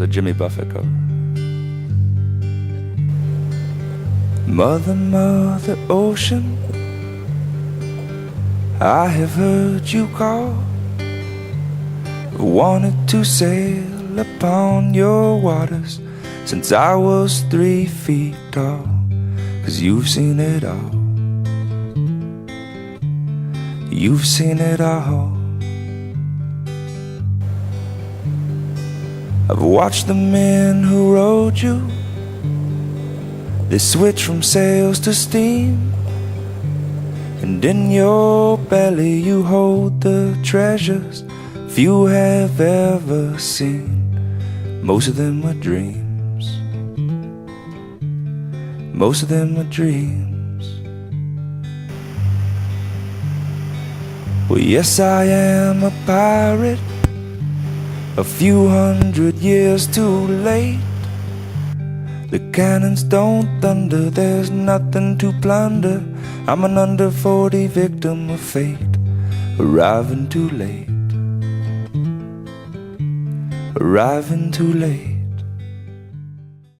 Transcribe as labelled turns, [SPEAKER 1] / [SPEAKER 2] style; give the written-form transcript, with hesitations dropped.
[SPEAKER 1] a Jimmy Buffett cover. Mother, Mother Ocean, I have heard you call. Wanted to sail upon your waters since I was 3 feet tall. 'Cause you've seen it all. You've seen it all. I've watched the men who rowed you. They switch from sails to steam, and in your belly you hold the treasures few have ever seen. Most of them are dreams. Most of them are dreams. Well, yes, I am a pirate, a few 100 years too late. The cannons don't thunder, there's nothing to plunder. I'm an under 40 victim of fate, arriving too late. Arriving too late.